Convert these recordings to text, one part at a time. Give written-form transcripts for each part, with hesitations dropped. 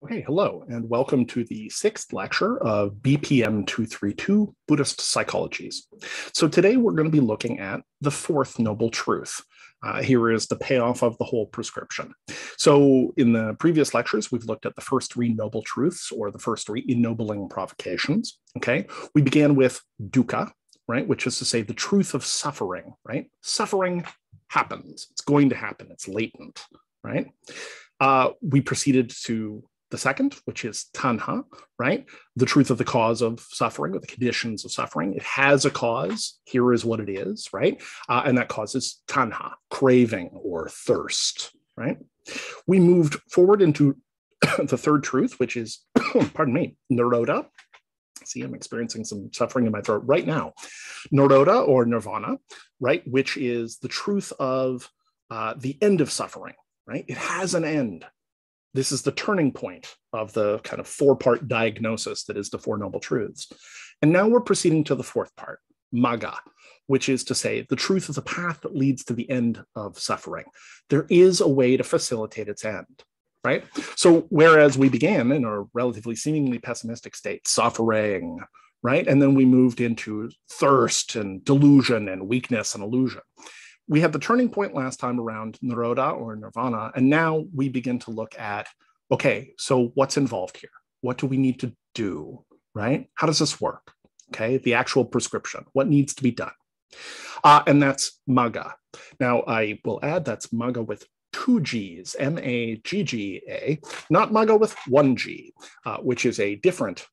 Okay, hello, and welcome to the sixth lecture of BPM 232, Buddhist Psychologies. So today we're going to be looking at the fourth noble truth. Here is the payoff of the whole prescription. So in the previous lectures, we've looked at the first three noble truths, or the first three ennobling provocations, okay? We began with dukkha, right, which is to say the truth of suffering, right? Suffering happens, it's going to happen, it's latent, right? We proceeded to the second, which is tanha, right? The truth of the cause of suffering, or the conditions of suffering. It has a cause. Here is what it is, right? And that causes tanha, craving or thirst, right? We moved forward into the third truth, which is, pardon me, nirodha. See, I'm experiencing some suffering in my throat right now. Nirodha or nirvana, right? Which is the truth of the end of suffering, right? It has an end. This is the turning point of the kind of four-part diagnosis that is the Four Noble Truths. And now we're proceeding to the fourth part, magga, which is to say the truth of the path that leads to the end of suffering. There is a way to facilitate its end, right? So whereas we began in a relatively seemingly pessimistic state, suffering, right? And then we moved into thirst and delusion and weakness and illusion. We had the turning point last time around nirodha or nirvana, and now we begin to look at, okay, so what's involved here? What do we need to do, right? How does this work? Okay, the actual prescription, what needs to be done? And that's magga. Now, I will add that's magga with two G's, M-A-G-G-A, not magga with one G, which is a different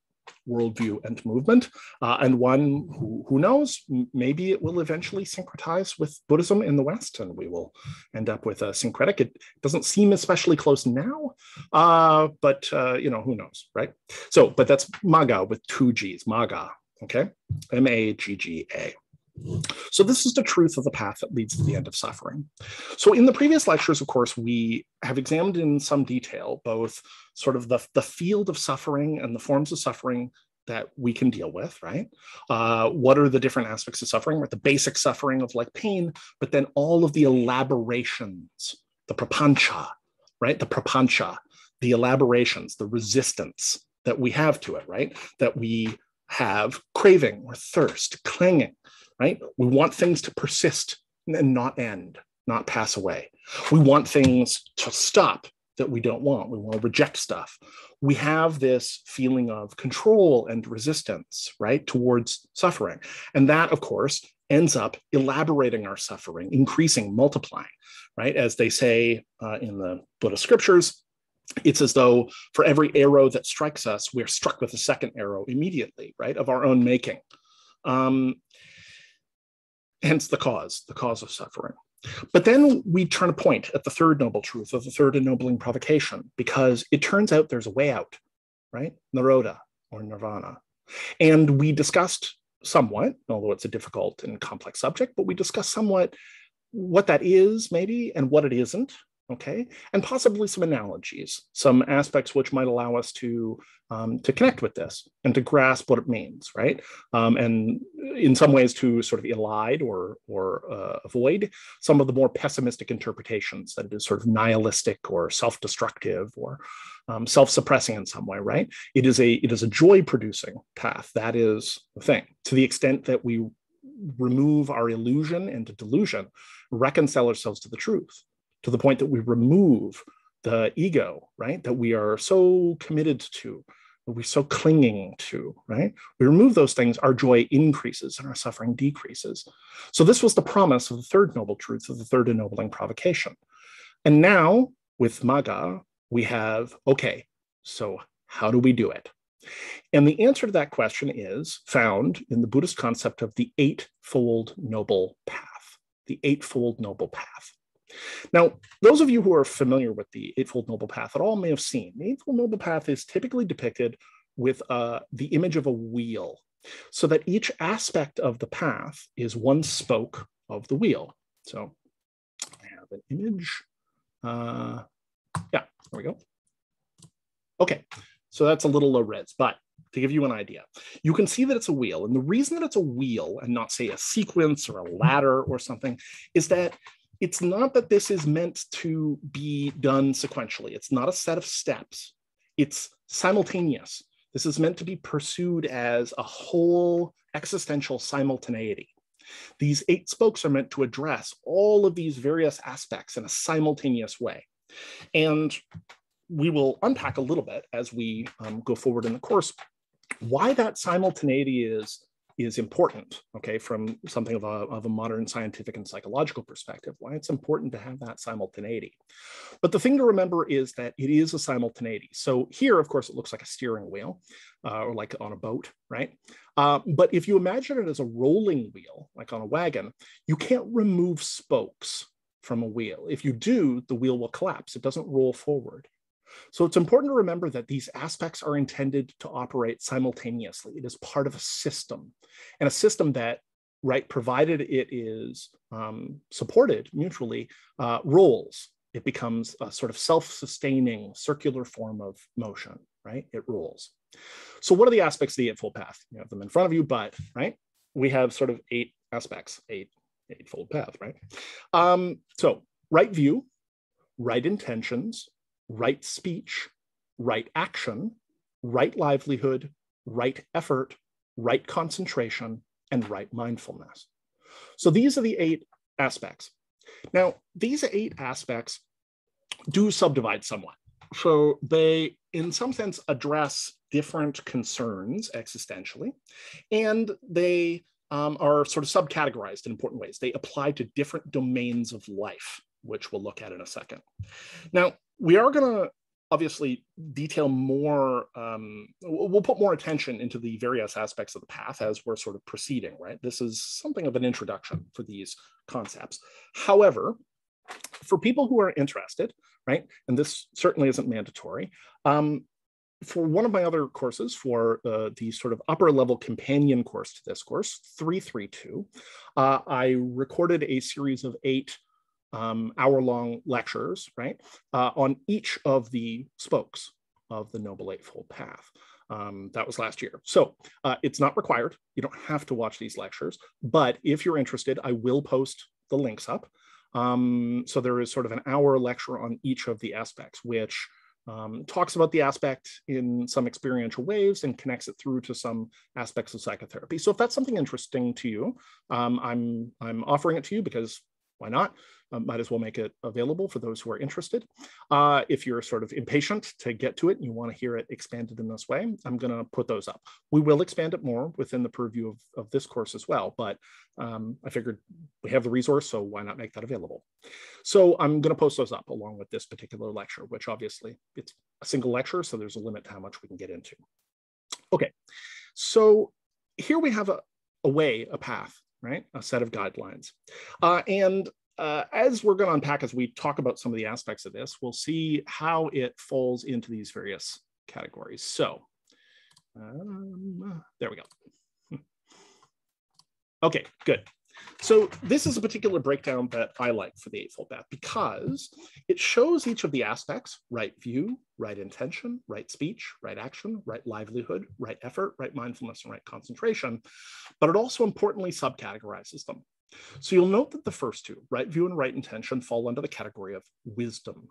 worldview and movement, and one who knows, maybe it will eventually syncretize with Buddhism in the West, and we will end up with a syncretic. It doesn't seem especially close now, but who knows, right? So, but that's magga with two G's, magga, okay? M-A-G-G-A. So this is the truth of the path that leads to the end of suffering. So in the previous lectures, of course, we have examined in some detail both sort of the field of suffering and the forms of suffering that we can deal with, right? What are the different aspects of suffering? The basic suffering of like pain, but then all of the elaborations, the prapancha, right? The prapancha, the elaborations, the resistance that we have to it, right? That we have craving or thirst, clinging, right? We want things to persist and not end, not pass away. We want things to stop that we don't want. We want to reject stuff. We have this feeling of control and resistance, right, towards suffering. And that, of course, ends up elaborating our suffering, increasing, multiplying, right? As they say in the Buddhist scriptures, it's as though for every arrow that strikes us, we're struck with a second arrow immediately, right, of our own making. Hence the cause of suffering. But then we turn a point at the third noble truth of the third ennobling provocation, because it turns out there's a way out, right? Nirodha or nirvana. And we discussed somewhat, although it's a difficult and complex subject, but we discussed somewhat what that is maybe and what it isn't, okay? And possibly some analogies, some aspects which might allow us to connect with this and to grasp what it means, right? And in some ways to sort of elide or avoid some of the more pessimistic interpretations that it is sort of nihilistic or self-destructive or self-suppressing in some way, right? It is a joy-producing path. That is the thing. To the extent that we remove our illusion and delusion, reconcile ourselves to the truth, to the point that we remove the ego, right? That we are so committed to, that we're so clinging to, right? We remove those things, our joy increases and our suffering decreases. So this was the promise of the third noble truth of the third ennobling provocation. And now with magga, we have, okay, so how do we do it? And the answer to that question is found in the Buddhist concept of the eightfold noble path, the eightfold noble path. Now, those of you who are familiar with the Eightfold Noble Path at all may have seen, the Eightfold Noble Path is typically depicted with the image of a wheel, so that each aspect of the path is one spoke of the wheel. So I have an image. Yeah, there we go. Okay, so that's a little low res, but to give you an idea, you can see that it's a wheel. And the reason that it's a wheel and not, say, a sequence or a ladder or something is that it's not that this is meant to be done sequentially. It's not a set of steps. It's simultaneous. This is meant to be pursued as a whole existential simultaneity. These 8 spokes are meant to address all of these various aspects in a simultaneous way. And we will unpack a little bit as we go forward in the course why that simultaneity is important, okay, from something of a modern scientific and psychological perspective, why it's important to have that simultaneity. But the thing to remember is that it is a simultaneity. So here, of course, it looks like a steering wheel or like on a boat, right? But if you imagine it as a rolling wheel, like on a wagon, you can't remove spokes from a wheel. If you do, the wheel will collapse. It doesn't roll forward. So it's important to remember that these aspects are intended to operate simultaneously. It is part of a system, and a system that, right, provided it is supported mutually, rolls. It becomes a sort of self-sustaining circular form of motion, right? It rolls. So what are the aspects of the Eightfold Path? You have them in front of you, but, right, we have sort of 8 aspects, eightfold path, right? So right view, right intentions, right speech, right action, right livelihood, right effort, right concentration, and right mindfulness. So these are the 8 aspects. Now, these 8 aspects do subdivide somewhat. So they, in some sense, address different concerns existentially, and they are sort of subcategorized in important ways. They apply to different domains of life, which we'll look at in a second. Now, we are going to obviously detail more, we'll put more attention into the various aspects of the path as we're sort of proceeding, right? This is something of an introduction for these concepts. However, for people who are interested, right, and this certainly isn't mandatory, for one of my other courses, for the sort of upper level companion course to this course, 332, I recorded a series of 8 hour-long lectures, right, on each of the spokes of the Noble Eightfold Path. That was last year. So it's not required. You don't have to watch these lectures, but if you're interested, I will post the links up. So there is sort of an hour lecture on each of the aspects, which talks about the aspect in some experiential ways and connects it through to some aspects of psychotherapy. So if that's something interesting to you, I'm offering it to you because why not? Might as well make it available for those who are interested. If you're sort of impatient to get to it and you want to hear it expanded in this way, I'm going to put those up. We will expand it more within the purview of this course as well, but I figured we have the resource, so why not make that available? So I'm going to post those up along with this particular lecture, which obviously it's a single lecture, so there's a limit to how much we can get into. Okay, so here we have a path, right? A set of guidelines. As we're going to unpack, as we talk about some of the aspects of this, we'll see how it falls into these various categories. So there we go. Okay, good. So this is a particular breakdown that I like for the Eightfold Path because it shows each of the aspects: right view, right intention, right speech, right action, right livelihood, right effort, right mindfulness, and right concentration. But it also importantly subcategorizes them. So you'll note that the first 2, right view and right intention, fall under the category of wisdom,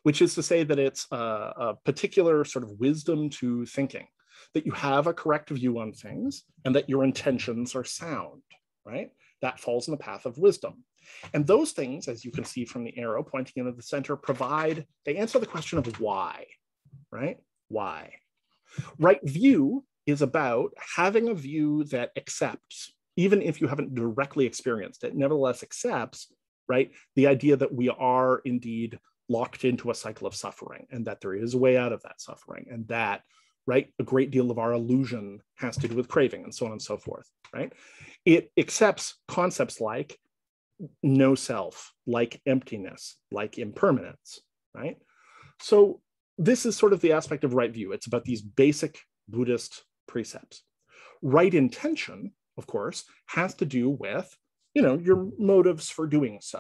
which is to say that it's a particular sort of wisdom to thinking, that you have a correct view on things and that your intentions are sound, right? That falls in the path of wisdom. And those things, as you can see from the arrow pointing into the center, they answer the question of why, right? Why? Right view is about having a view that accepts, even if you haven't directly experienced it, nevertheless accepts, right, the idea that we are indeed locked into a cycle of suffering and that there is a way out of that suffering, and that, right, a great deal of our illusion has to do with craving and so on and so forth, right? It accepts concepts like no self, like emptiness, like impermanence, right? So this is sort of the aspect of right view. It's about these basic Buddhist precepts. Right intention, of course, has to do with, your motives for doing so,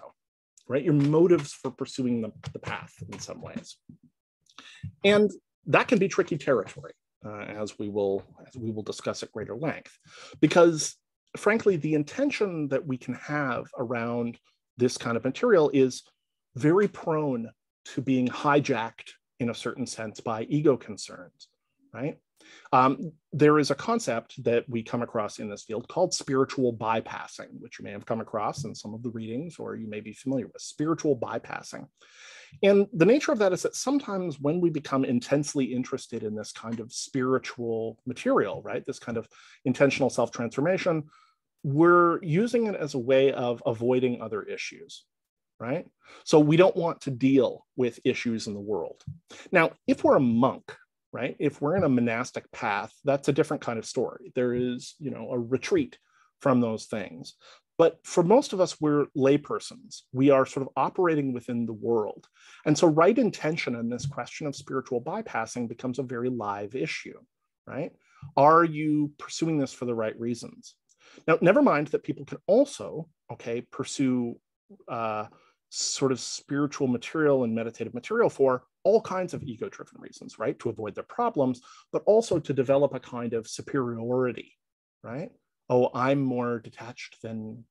right? Your motives for pursuing the path in some ways. And that can be tricky territory, as we will discuss at greater length, because frankly, the intention that we can have around this kind of material is very prone to being hijacked in a certain sense by ego concerns, right? There is a concept that we come across in this field called spiritual bypassing, which you may have come across in some of the readings or you may be familiar with, spiritual bypassing. And the nature of that is that sometimes when we become intensely interested in this kind of spiritual material, right, this kind of intentional self-transformation, we're using it as a way of avoiding other issues, right? So we don't want to deal with issues in the world. Now, if we're a monk, right, if we're in a monastic path, that's a different kind of story. There is, a retreat from those things. But for most of us, we're laypersons. We are sort of operating within the world. And so right intention in this question of spiritual bypassing becomes a very live issue, right? Are you pursuing this for the right reasons? Now, never mind that people can also, pursue sort of spiritual material and meditative material for all kinds of ego-driven reasons, right? To avoid their problems, but also to develop a kind of superiority, right? Oh, I'm more detached than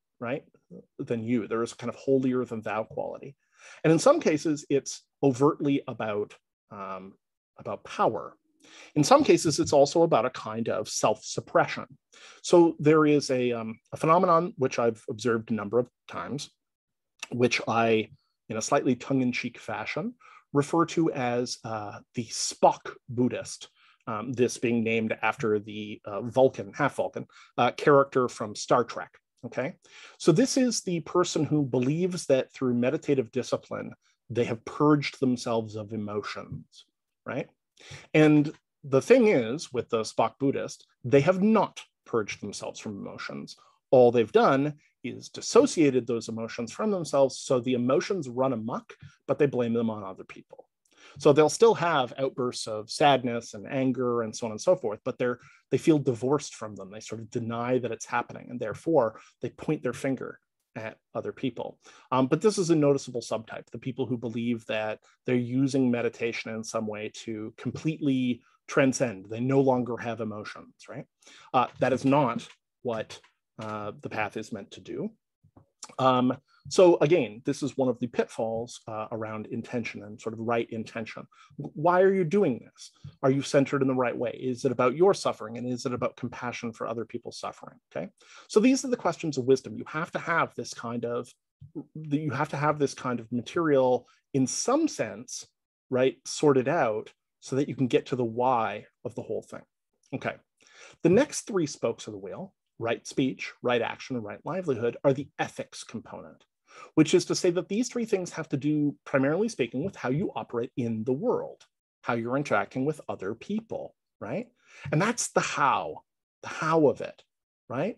you. There is a kind of holier than thou quality. And in some cases, it's overtly about power. In some cases, it's also about a kind of self-suppression. So there is a phenomenon which I've observed a number of times, which I, in a slightly tongue-in-cheek fashion, refer to as the Spock Buddhist. This being named after the half-Vulcan character from Star Trek, okay? So this is the person who believes that through meditative discipline, they have purged themselves of emotions, right? And the thing is, with the Spock Buddhist, they have not purged themselves from emotions. All they've done is dissociated those emotions from themselves, so the emotions run amok, but they blame them on other people. So they'll still have outbursts of sadness and anger and so on and so forth, but they feel divorced from them. They sort of deny that it's happening, and therefore they point their finger at other people. But this is a noticeable subtype, the people who believe that they're using meditation in some way to completely transcend. They no longer have emotions, right? That is not what the path is meant to do. So again, this is one of the pitfalls around intention and sort of right intention. Why are you doing this? Are you centered in the right way? Is it about your suffering? And is it about compassion for other people's suffering? Okay. So these are the questions of wisdom. You have to have this kind of material in some sense, right, sorted out so that you can get to the why of the whole thing. Okay. The next three spokes of the wheel, right speech, right action, and right livelihood, are the ethics component, which is to say that these three things have to do, primarily speaking, with how you operate in the world, how you're interacting with other people, right? And that's the how of it, right?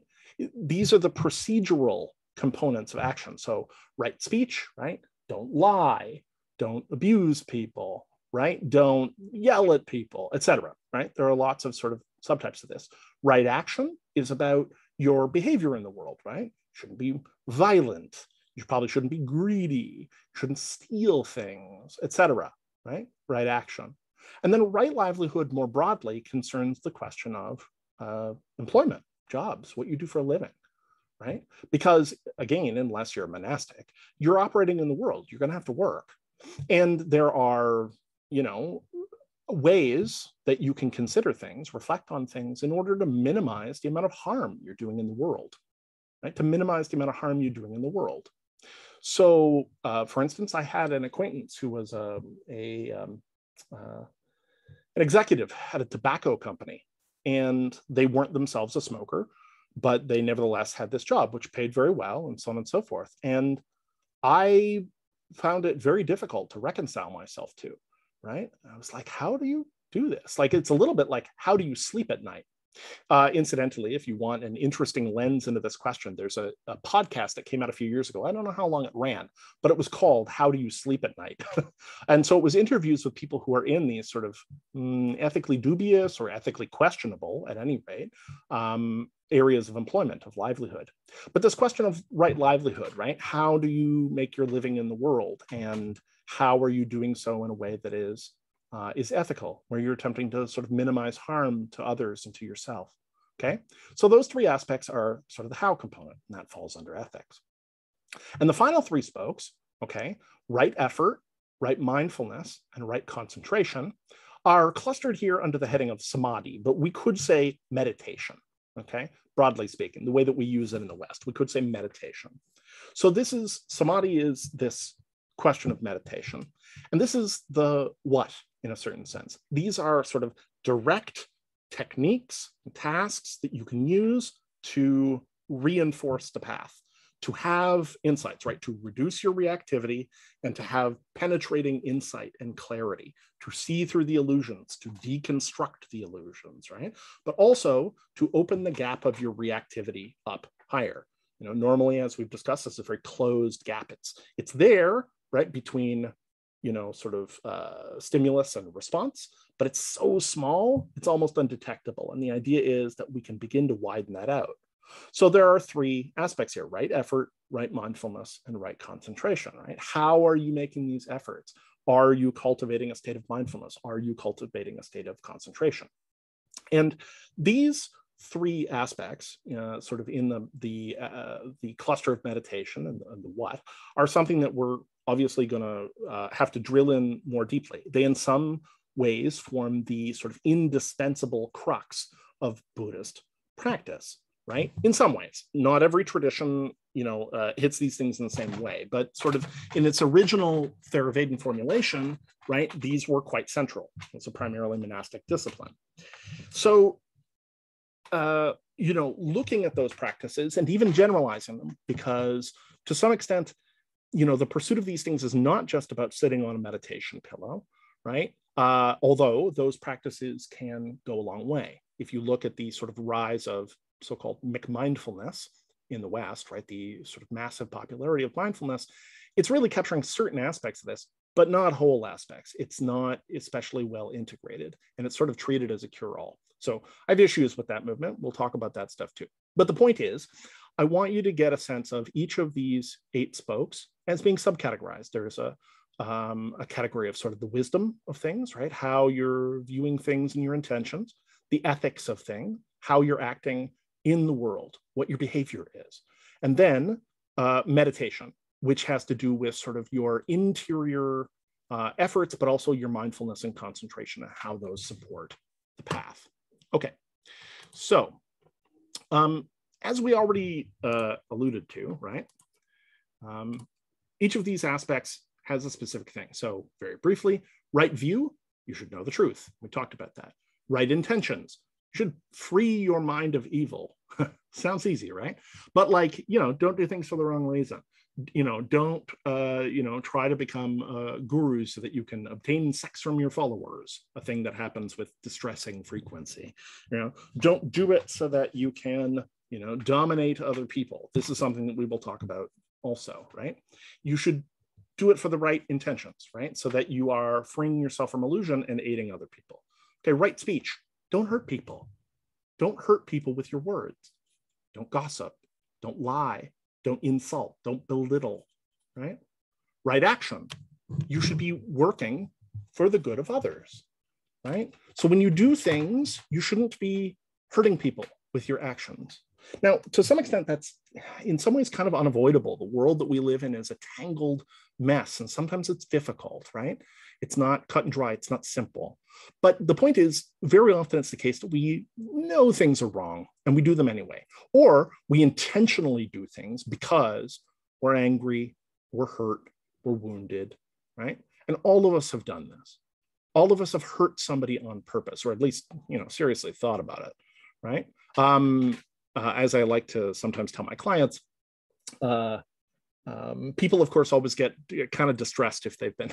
These are the procedural components of action. So right speech, right? Don't lie, don't abuse people, right? Don't yell at people, etc. Right? There are lots of sort of subtypes of this. Right action is about your behavior in the world, right? You shouldn't be violent. You probably shouldn't be greedy. You shouldn't steal things, etc. Right? Right action. And then right livelihood more broadly concerns the question of employment, jobs, what you do for a living, right? Because again, unless you're a monastic, you're operating in the world. You're going to have to work. And there are, ways that you can consider things, reflect on things in order to minimize the amount of harm you're doing in the world, right? To minimize the amount of harm you're doing in the world. So, for instance, I had an acquaintance who was an executive at a tobacco company, and they weren't themselves a smoker, but they nevertheless had this job, which paid very well, and so on and so forth. And I found it very difficult to reconcile myself to, right? I was like, how do you do this? Like, it's a little bit like, how do you sleep at night? Incidentally, if you want an interesting lens into this question, there's a podcast that came out a few years ago. I don't know how long it ran, but it was called How Do You Sleep at Night? And so it was interviews with people who are in these sort of ethically dubious or ethically questionable, at any rate, areas of employment, of livelihood. But this question of right livelihood, right? How do you make your living in the world? And how are you doing so in a way that is ethical, where you're attempting to sort of minimize harm to others and to yourself, okay? So those three aspects are sort of the how component, and that falls under ethics. And the final three spokes, okay, right effort, right mindfulness, and right concentration are clustered here under the heading of samadhi, but we could say meditation, okay? Broadly speaking, the way that we use it in the West, we could say meditation. So samadhi is this question of meditation. And this is the what, in a certain sense. These are sort of direct techniques and tasks that you can use to reinforce the path, to have insights, right? To reduce your reactivity and to have penetrating insight and clarity, to see through the illusions, to deconstruct the illusions, right? But also to open the gap of your reactivity up higher. Normally, as we've discussed, it's a very closed gap. It's there, right, between, sort of stimulus and response, but it's so small, it's almost undetectable. And the idea is that we can begin to widen that out. So there are three aspects here: right effort, right mindfulness, and right concentration, right? How are you making these efforts? Are you cultivating a state of mindfulness? Are you cultivating a state of concentration? And these three aspects, sort of in the cluster of meditation and the what, are something that we're obviously going to have to drill in more deeply. They, in some ways, form the sort of indispensable crux of Buddhist practice, right? In some ways, not every tradition, hits these things in the same way, but sort of in its original Theravadan formulation, right? These were quite central. It's a primarily monastic discipline. So, looking at those practices and even generalizing them, because to some extent, the pursuit of these things is not just about sitting on a meditation pillow, right? Although those practices can go a long way. If you look at the sort of rise of so-called mindfulness in the West, right, the sort of massive popularity of mindfulness, it's really capturing certain aspects of this, but not whole aspects. It's not especially well integrated, and it's sort of treated as a cure-all. So I have issues with that movement. We'll talk about that stuff too. But the point is, I want you to get a sense of each of these 8 spokes as being subcategorized. There's a category of sort of the wisdom of things, right? How you're viewing things and your intentions, the ethics of things, how you're acting in the world, what your behavior is. And then meditation, which has to do with sort of your interior efforts, but also your mindfulness and concentration and how those support the path. Okay, so as we already alluded to, right, each of these aspects has a specific thing. So very briefly, right view, you should know the truth. We talked about that. Right intentions, you should free your mind of evil. Sounds easy, right? But don't do things for the wrong reason. Don't, try to become gurus so that you can obtain sex from your followers, a thing that happens with distressing frequency. Don't do it so that you can, dominate other people. This is something that we will talk about also, right? You should do it for the right intentions, right? So that you are freeing yourself from illusion and aiding other people. Okay, right speech. Don't hurt people. Don't hurt people with your words. Don't gossip. Don't lie. Don't insult. Don't belittle, right? Right action. You should be working for the good of others, right? So when you do things, you shouldn't be hurting people with your actions. Now, to some extent, that's in some ways kind of unavoidable. The world that we live in is a tangled mess, and sometimes it's difficult, right? It's not cut and dry, it's not simple. But the point is, very often it's the case that we know things are wrong and we do them anyway. Or we intentionally do things because we're angry, we're hurt, we're wounded, right? And all of us have done this. All of us have hurt somebody on purpose, or at least, seriously thought about it, right? As I like to sometimes tell my clients, people, of course, always get kind of distressed if they've been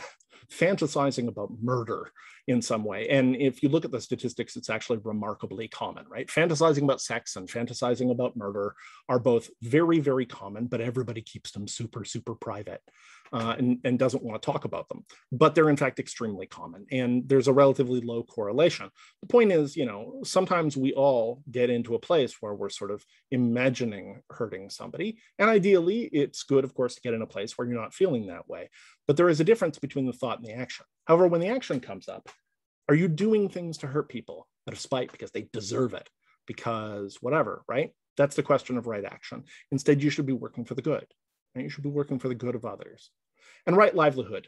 fantasizing about murder in some way. And if you look at the statistics, it's actually remarkably common, right? Fantasizing about sex and fantasizing about murder are both very, very common, but everybody keeps them super, super private and doesn't want to talk about them. But they're, in fact, extremely common. And there's a relatively low correlation. The point is, sometimes we all get into a place where we're sort of imagining hurting somebody. And ideally, it's good, of course, to get in a place where you're not feeling that way. But there is a difference between the thought and the action. However, when the action comes up, are you doing things to hurt people out of spite because they deserve it? Because whatever, right? That's the question of right action. Instead, you should be working for the good. Right? You should be working for the good of others. And right livelihood.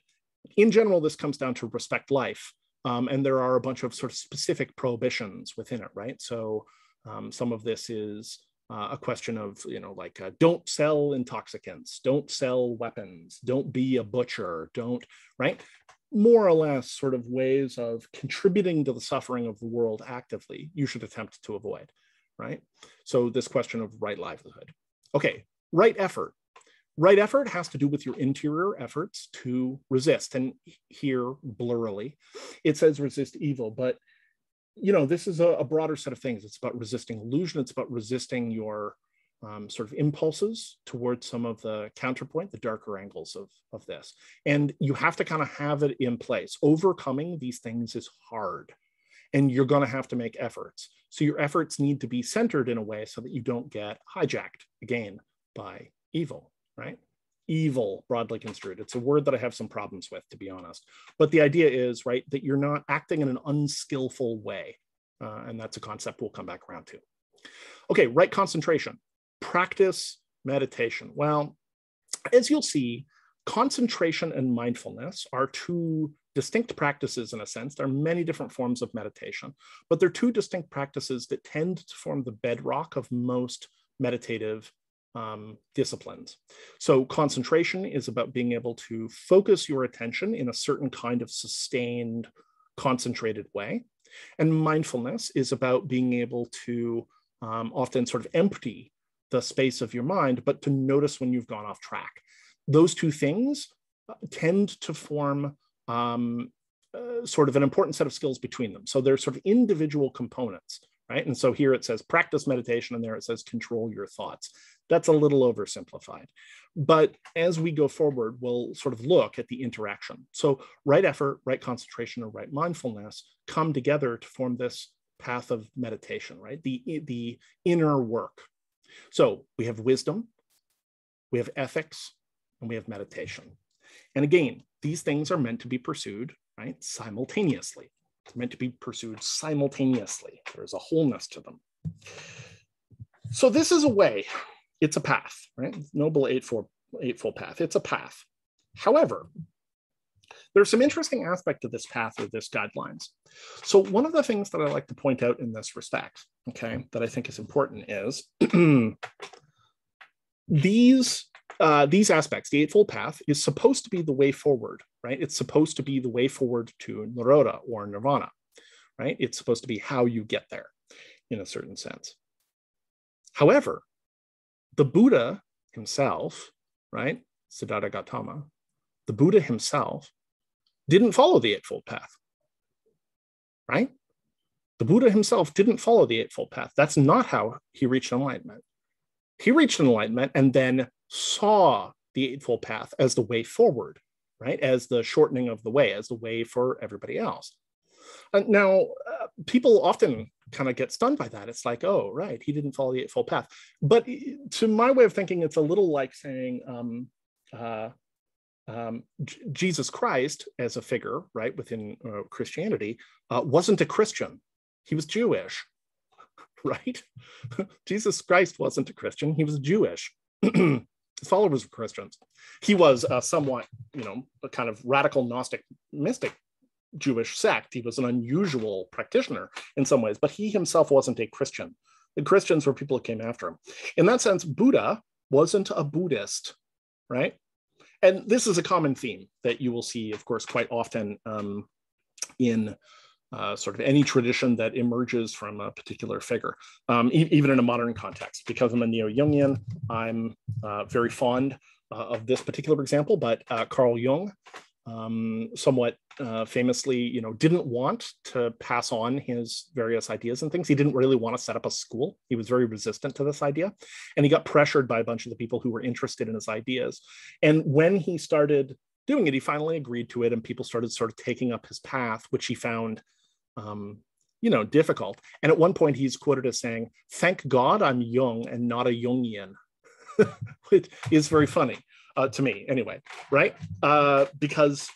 in general, this comes down to respect life. And there are a bunch of sort of specific prohibitions within it, right? So some of this is a question of, like don't sell intoxicants, don't sell weapons, don't be a butcher, don't, right? More or less sort of ways of contributing to the suffering of the world actively, you should attempt to avoid, right? So this question of right livelihood. Okay, right effort. Right effort has to do with your interior efforts to resist. And here, blurrily, it says resist evil, but this is a broader set of things. It's about resisting illusion. It's about resisting your sort of impulses towards some of the counterpoint, the darker angles of this. And you have to kind of have it in place. Overcoming these things is hard, and you're going to have to make efforts. So your efforts need to be centered in a way so that you don't get hijacked again by evil, right? Evil, broadly construed. It's a word that I have some problems with, to be honest. But the idea is, right, that you're not acting in an unskillful way. And that's a concept we'll come back around to. Okay, right concentration. Practice meditation. Well, as you'll see, concentration and mindfulness are two distinct practices in a sense. There are many different forms of meditation, but they're two distinct practices that tend to form the bedrock of most meditative disciplines. So concentration is about being able to focus your attention in a certain kind of sustained, concentrated way. And mindfulness is about being able to often sort of empty the space of your mind, but to notice when you've gone off track. Those two things tend to form sort of an important set of skills between them. So they're sort of individual components, right? And so here it says practice meditation, and there it says control your thoughts. That's a little oversimplified. But as we go forward, we'll sort of look at the interaction. So right effort, right concentration, or right mindfulness come together to form this path of meditation, right? The inner work. So we have wisdom, we have ethics, and we have meditation. And again, these things are meant to be pursued, right, simultaneously. It's meant to be pursued simultaneously. There's a wholeness to them. So this is a way. It's a path, right? Noble Eightfold Path. It's a path. However, there's some interesting aspect to this path or this guidelines. So one of the things that I like to point out in this respect, okay, that I think is important is these aspects. The Eightfold Path is supposed to be the way forward, right? It's supposed to be the way forward to Nirodha or Nirvana, right? It's supposed to be how you get there in a certain sense. However, the Buddha himself, right? Siddhartha Gautama, the Buddha himself didn't follow the Eightfold Path, right? The Buddha himself didn't follow the Eightfold Path. That's not how he reached enlightenment. He reached enlightenment and then saw the Eightfold Path as the way forward, right? As the shortening of the way, as the way for everybody else. Now, people often kind of get stunned by that. It's like, oh, right, he didn't follow the Eightfold Path. But to my way of thinking, it's a little like saying Jesus Christ as a figure, right, within Christianity, wasn't a Christian. He was Jewish, right? Jesus Christ wasn't a Christian. He was Jewish. His followers were Christians. He was somewhat, a kind of radical Gnostic mystic Jewish sect. He was an unusual practitioner in some ways, but he himself wasn't a Christian. The Christians were people who came after him. In that sense, Buddha wasn't a Buddhist, right? And this is a common theme that you will see, of course, quite often in sort of any tradition that emerges from a particular figure, even in a modern context. Because I'm a neo-Jungian, I'm very fond of this particular example, but Carl Jung somewhat famously, didn't want to pass on his various ideas and things. He didn't really want to set up a school. He was very resistant to this idea. And he got pressured by a bunch of the people who were interested in his ideas. And when he started doing it, he finally agreed to it, and people started sort of taking up his path, which he found difficult. And at one point he's quoted as saying, "Thank God I'm Jung and not a Jungian," which is very funny to me anyway, right? Because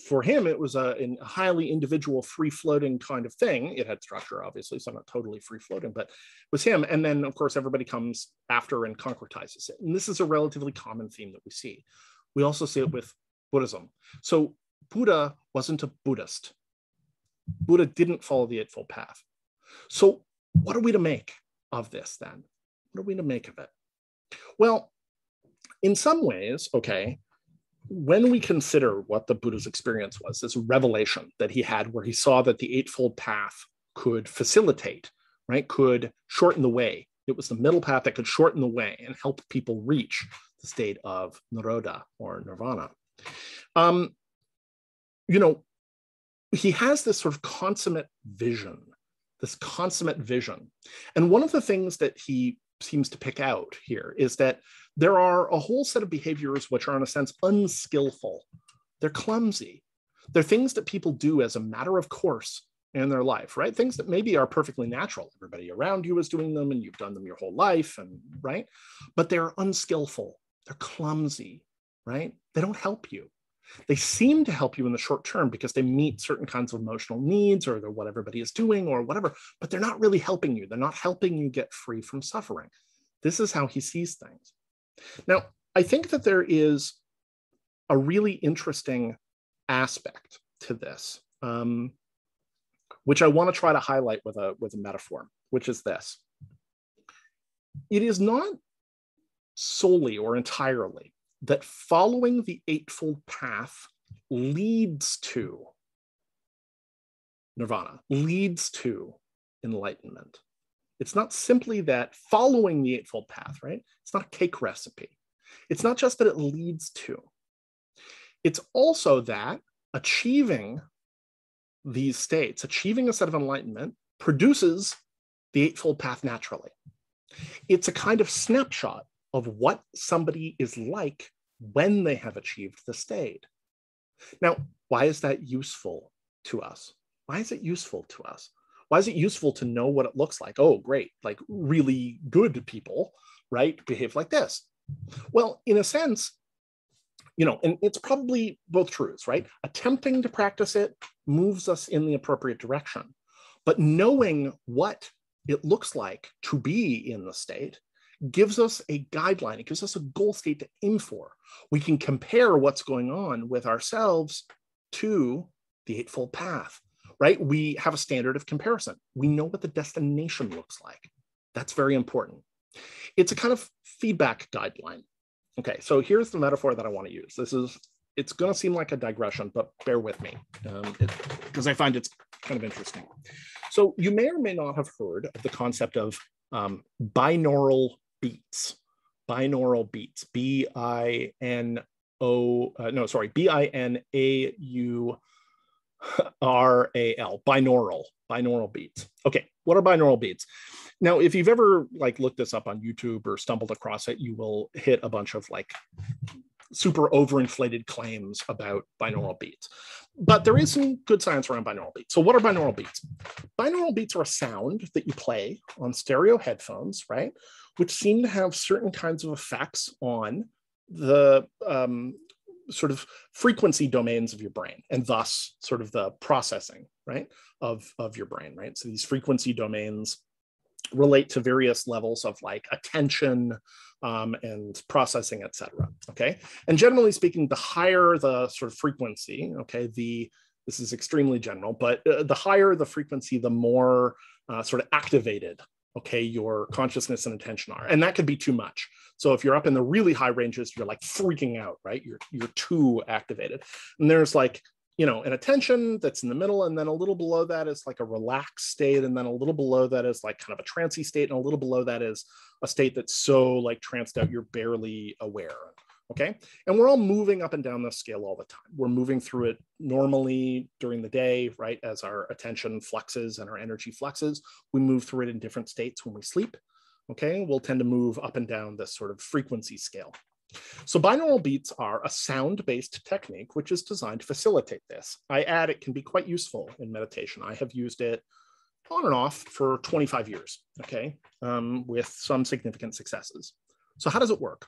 for him, it was a highly individual, free-floating kind of thing. It had structure, obviously, so not totally free-floating, but it was him. And then, of course, everybody comes after and concretizes it. And this is a relatively common theme that we see. We also see it with Buddhism. So Buddha wasn't a Buddhist. Buddha didn't follow the Eightfold Path. So what are we to make of this then? What are we to make of it? Well, in some ways, okay, when we consider what the Buddha's experience was, this revelation that he had where he saw that the Eightfold Path could facilitate, right, could shorten the way. It was the middle path that could shorten the way and help people reach the state of Nirodha or Nirvana. You know, he has this sort of consummate vision. And one of the things that he seems to pick out here is that there are a whole set of behaviors which are, in a sense, unskillful. They're clumsy. They're things that people do as a matter of course in their life, right? Things that maybe are perfectly natural. Everybody around you is doing them and you've done them your whole life, and right? But they're unskillful. They're clumsy, right? They don't help you. They seem to help you in the short term because they meet certain kinds of emotional needs or they're what everybody is doing or whatever, but they're not really helping you. They're not helping you get free from suffering. This is how he sees things. Now, I think that there is a really interesting aspect to this, which I want to try to highlight with a metaphor, which is this. It is not solely or entirely that following the Eightfold Path leads to nirvana, leads to enlightenment. It's not simply that following the Eightfold Path, right? It's not a cake recipe. It's not just that it leads to. It's also that achieving these states, achieving a set of enlightenment, produces the Eightfold Path naturally. It's a kind of snapshot of what somebody is like when they have achieved the state. Now, why is that useful to us? Why is it useful to us? Why is it useful to know what it looks like? Oh, great, like really good people, right, behave like this. Well, in a sense, you know, and it's probably both truths, right? Attempting to practice it moves us in the appropriate direction. But knowing what it looks like to be in the state gives us a guideline. It gives us a goal state to aim for. We can compare what's going on with ourselves to the Eightfold Path, right? We have a standard of comparison. We know what the destination looks like. That's very important. It's a kind of feedback guideline. Okay, so here's the metaphor that I want to use. It's going to seem like a digression, but bear with me because I find it's kind of interesting. So you may or may not have heard of the concept of binaural beats. Binaural beats. B-I-N-A-U-R-A-L. Binaural beats. Okay, what are binaural beats? Now, if you've ever like looked this up on YouTube or stumbled across it, you will hit a bunch of like super overinflated claims about binaural beats. But there is some good science around binaural beats. So what are binaural beats? Binaural beats are a sound that you play on stereo headphones, right? Which seem to have certain kinds of effects on the sort of frequency domains of your brain, and thus sort of the processing, right, of your brain, right? So these frequency domains relate to various levels of like attention and processing, etc. Okay, and generally speaking, the higher the sort of frequency, okay, this is extremely general, but the higher the frequency, the more sort of activated, okay, your consciousness and attention are, and that could be too much. So if you're up in the really high ranges, you're like freaking out, right? You're too activated, and there's like, you know, an attention that's in the middle, and then a little below that is like a relaxed state, and then a little below that is like kind of a trancey state, and a little below that is a state that's so like tranced out you're barely aware. Okay, and we're all moving up and down the scale all the time. We're moving through it normally during the day, right? As our attention fluxes and our energy fluxes, we move through it in different states when we sleep. Okay, we'll tend to move up and down this sort of frequency scale. So binaural beats are a sound-based technique which is designed to facilitate this. I add it can be quite useful in meditation. I have used it on and off for 25 years, okay, with some significant successes. So how does it work?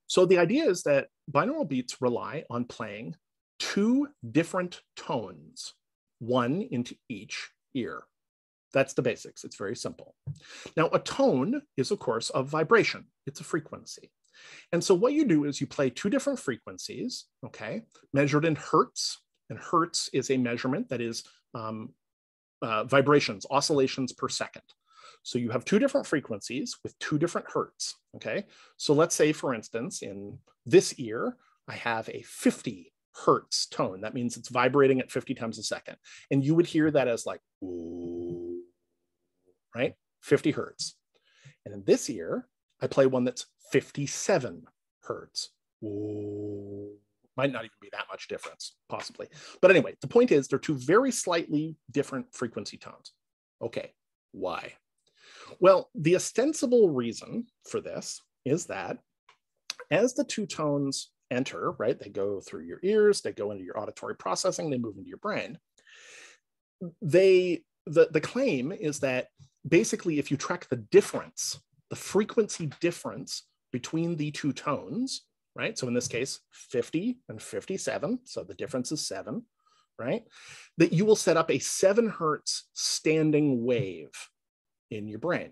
So the idea is that binaural beats rely on playing two different tones, one into each ear. That's the basics. It's very simple. Now, a tone is, of course, a vibration. It's a frequency. And so what you do is you play two different frequencies, okay, measured in hertz. And hertz is a measurement that is vibrations, oscillations per second. So you have two different frequencies with two different hertz, okay? So let's say, for instance, in this ear, I have a 50 hertz tone. That means it's vibrating at 50 times a second. And you would hear that as like, ooh, right? 50 hertz. And in this ear, I play one that's 57 hertz. Ooh. Might not even be that much difference, possibly. But anyway, the point is they're two very slightly different frequency tones. Okay, why? Well, the ostensible reason for this is that as the two tones enter, right, they go through your ears, they go into your auditory processing, they move into your brain. The claim is that basically if you track the difference, the frequency difference between the two tones, right? So in this case, 50 and 57, so the difference is 7, right? That you will set up a 7 hertz standing wave in your brain.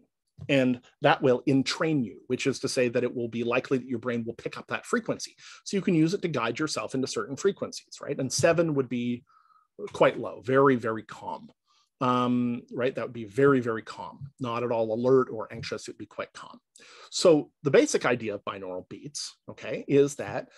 And that will entrain you, which is to say that it will be likely that your brain will pick up that frequency. So you can use it to guide yourself into certain frequencies, right? And 7 would be quite low, very, very calm, right? That would be very, very calm, not at all alert or anxious. It would be quite calm. So the basic idea of binaural beats, okay, is that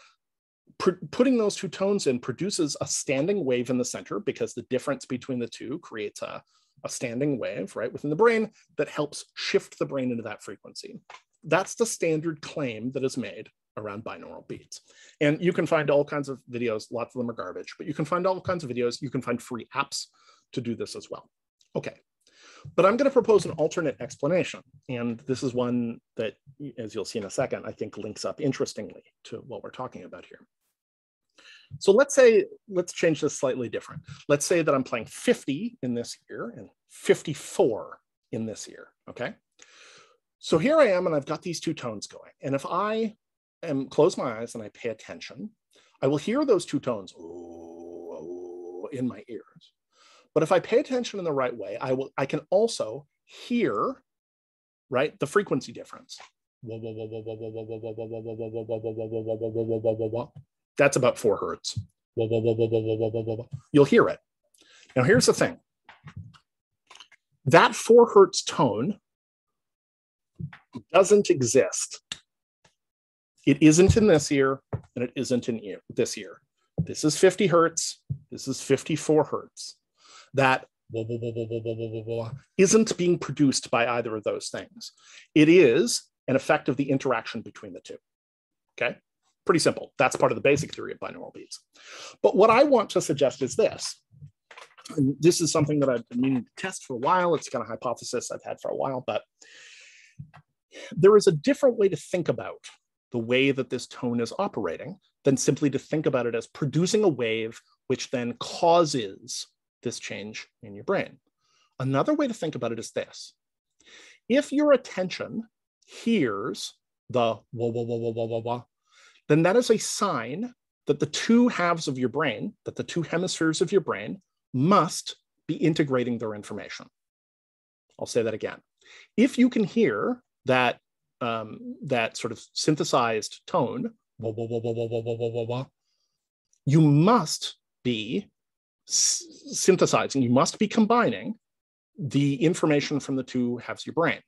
putting those two tones in produces a standing wave in the center because the difference between the two creates a standing wave, right, within the brain that helps shift the brain into that frequency. That's the standard claim that is made around binaural beats. And you can find all kinds of videos, lots of them are garbage, but you can find all kinds of videos. You can find free apps to do this as well. Okay, but I'm going to propose an alternate explanation. And this is one that, as you'll see in a second, I think links up interestingly to what we're talking about here. So let's change this slightly different. Let's say that I'm playing 50 in this ear and 54 in this ear, okay? So here I am, and I've got these two tones going. And if I close my eyes and I pay attention, I will hear those two tones in my ears. But if I pay attention in the right way, I can also hear, right, the frequency difference. That's about 4 hertz. You'll hear it. Now here's the thing. That 4 hertz tone doesn't exist. It isn't in this ear, and it isn't in this ear. This is 50 hertz. This is 54 hertz. That isn't being produced by either of those things. It is an effect of the interaction between the two. Okay? Pretty simple. That's part of the basic theory of binaural beats. But what I want to suggest is this. And this is something that I've been meaning to test for a while. It's kind of a hypothesis I've had for a while, but there is a different way to think about the way that this tone is operating than simply to think about it as producing a wave, which then causes this change in your brain. Another way to think about it is this. If your attention hears the wah, wah, wah, wah, wah, wah, wah, then that is a sign that the two halves of your brain, that the two hemispheres of your brain must be integrating their information. I'll say that again. If you can hear that, that sort of synthesized tone, wah, wah, wah, wah, wah, wah, wah, wah, wah, you must be synthesizing, you must be combining the information from the two halves of your brain.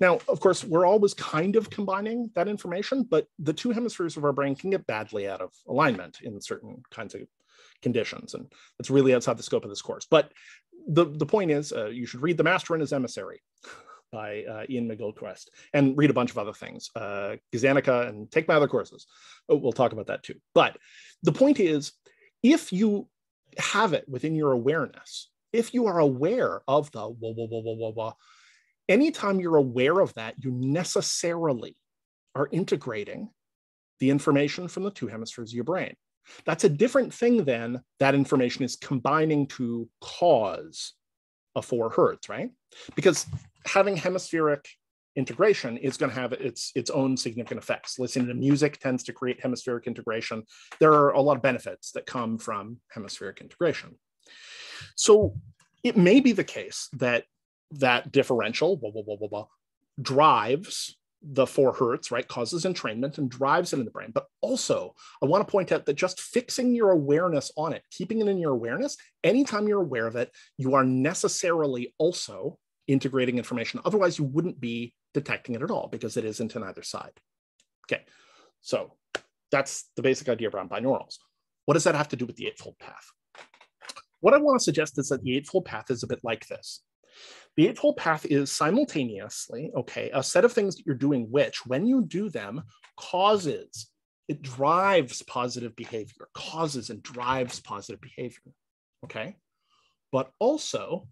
Now, of course, we're always kind of combining that information, but the two hemispheres of our brain can get badly out of alignment in certain kinds of conditions. And it's really outside the scope of this course. But the point is, you should read The Master and His Emissary by Ian McGilchrist and read a bunch of other things, Gazanica, and take my other courses. We'll talk about that too. But the point is, if you have it within your awareness, if you are aware of the wah, wah, wah, wah, wah, wah, anytime you're aware of that, you necessarily are integrating the information from the two hemispheres of your brain. That's a different thing than that information is combining to cause a 4 hertz, right? Because having hemispheric integration is going to have its own significant effects. Listening to music tends to create hemispheric integration. There are a lot of benefits that come from hemispheric integration. So it may be the case that that differential drives the 4 hertz, right, causes entrainment and drives it in the brain. But also, I want to point out that just fixing your awareness on it, keeping it in your awareness, anytime you're aware of it, you are necessarily also integrating information. Otherwise, you wouldn't be detecting it at all because it isn't in either side. Okay, so that's the basic idea around binaurals. What does that have to do with the Eightfold Path? What I want to suggest is that the Eightfold Path is a bit like this. The Eightfold Path is simultaneously, okay, a set of things that you're doing, which when you do them it drives positive behavior, causes and drives positive behavior, okay? But also,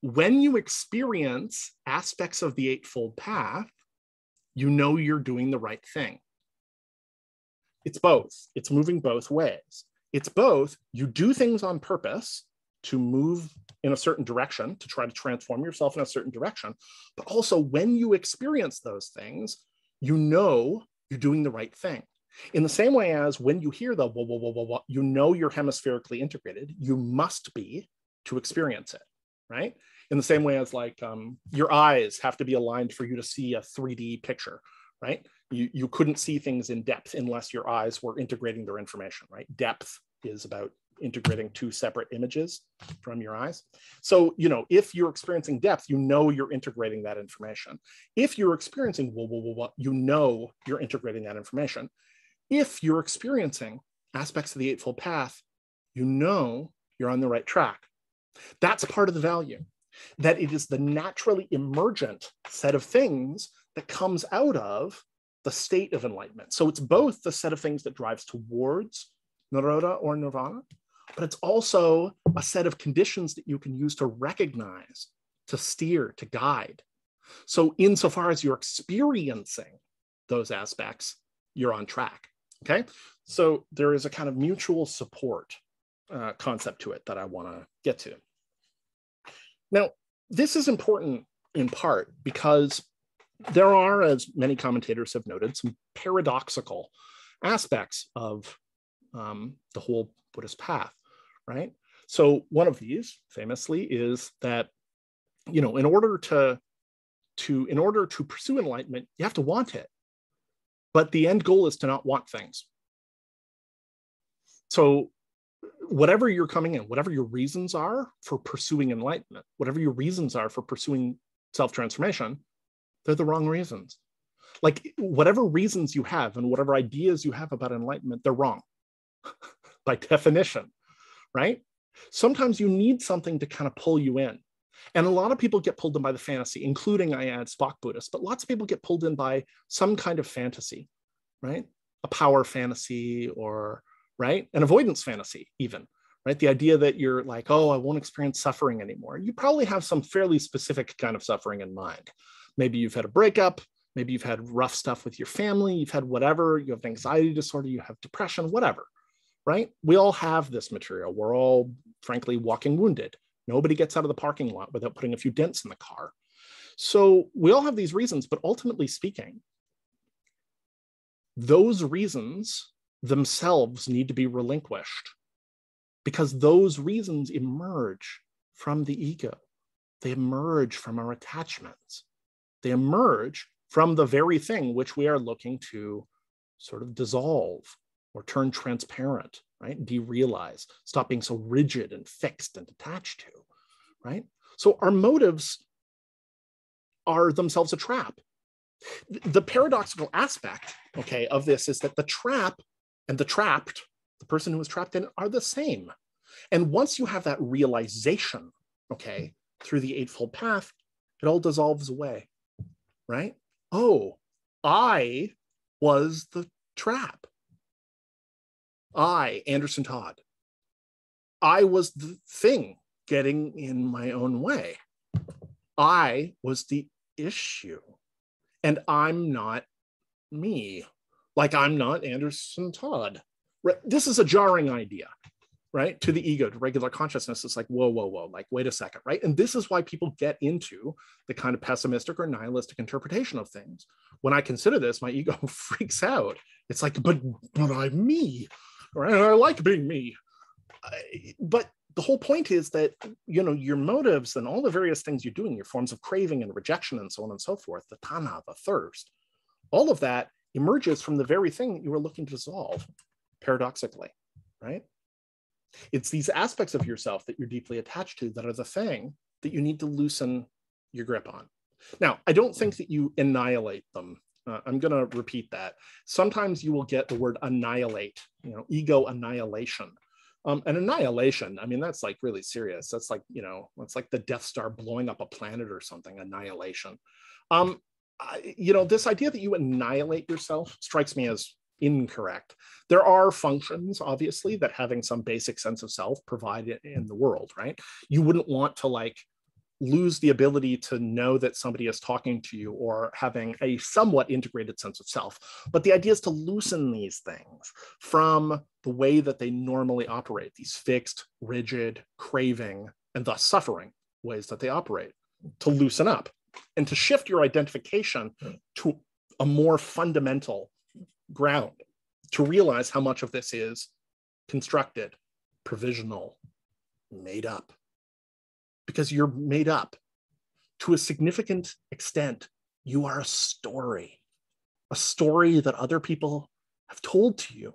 when you experience aspects of the Eightfold Path, you know you're doing the right thing. It's both. It's moving both ways. It's both, you do things on purpose to move in a certain direction, to try to transform yourself in a certain direction. But also when you experience those things, you know you're doing the right thing. In the same way as when you hear the wah, wah, wah, wah, wah, you know you're hemispherically integrated. You must be to experience it, right? In the same way as like your eyes have to be aligned for you to see a 3D picture, right? You couldn't see things in depth unless your eyes were integrating their information, right? Depth is about integrating 2 separate images from your eyes. So, you know, if you're experiencing depth, you know you're integrating that information. If you're experiencing wah, wah, wah, wah, you know you're integrating that information. If you're experiencing aspects of the Eightfold Path, you know you're on the right track. That's part of the value, that it is the naturally emergent set of things that comes out of the state of enlightenment. So it's both the set of things that drives towards Nirodha or Nirvana, but it's also a set of conditions that you can use to recognize, to steer, to guide. So insofar as you're experiencing those aspects, you're on track, okay? So there is a kind of mutual support concept to it that I wanna get to. Now, this is important in part because there are, as many commentators have noted, some paradoxical aspects of the whole Buddhist path, right? So one of these, famously, is that, you know, in order to pursue enlightenment, you have to want it. But the end goal is to not want things. So whatever you're coming in, whatever your reasons are for pursuing enlightenment, whatever your reasons are for pursuing self-transformation, they're the wrong reasons. Like whatever reasons you have and whatever ideas you have about enlightenment, they're wrong by definition, right? Sometimes you need something to kind of pull you in. And a lot of people get pulled in by the fantasy, including, I add, Spock Buddhist, but lots of people get pulled in by some kind of fantasy, right? A power fantasy or, right? An avoidance fantasy even, right? The idea that you're like, oh, I won't experience suffering anymore. You probably have some fairly specific kind of suffering in mind. Maybe you've had a breakup, maybe you've had rough stuff with your family, you've had whatever, you have an anxiety disorder, you have depression, whatever, right? We all have this material. We're all, frankly, walking wounded. Nobody gets out of the parking lot without putting a few dents in the car. So we all have these reasons, but ultimately speaking, those reasons themselves need to be relinquished because those reasons emerge from the ego. They emerge from our attachments. They emerge from the very thing which we are looking to sort of dissolve or turn transparent, right? Derealize, stop being so rigid and fixed and attached to, right? So our motives are themselves a trap. The paradoxical aspect, okay, of this is that the trap and the trapped, the person who is trapped in it, are the same. And once you have that realization, okay, through the Eightfold Path, it all dissolves away, right? Oh, I was the trap. I, Anderson Todd, I was the thing getting in my own way. I was the issue. And I'm not me. Like I'm not Anderson Todd. Right? This is a jarring idea, right? To the ego, to regular consciousness, it's like, whoa, whoa, whoa, like, wait a second, right? And this is why people get into the kind of pessimistic or nihilistic interpretation of things. When I consider this, my ego freaks out. It's like, but I'm me, right? I like being me. But the whole point is that, you know, your motives and all the various things you're doing, your forms of craving and rejection and so on and so forth, the tanha, the thirst, All of that emerges from the very thing that you were looking to dissolve, paradoxically, right? It's these aspects of yourself that you're deeply attached to that are the thing that you need to loosen your grip on. Now, I don't think that you annihilate them. I'm going to repeat that. Sometimes you will get the word annihilate, ego annihilation. An annihilation, I mean, that's like really serious. That's like, it's like the Death Star blowing up a planet or something, annihilation. This idea that you annihilate yourself strikes me as incorrect. There are functions, obviously, that having some basic sense of self provide in the world, right? You wouldn't want to lose the ability to know that somebody is talking to you or having a somewhat integrated sense of self. But the idea is to loosen these things from the way that they normally operate, these fixed, rigid, craving, and thus suffering ways that they operate, to loosen up and to shift your identification to a more fundamental ground, to realize how much of this is constructed, provisional, made up. Because you're made up. To a significant extent, you are a story that other people have told to you,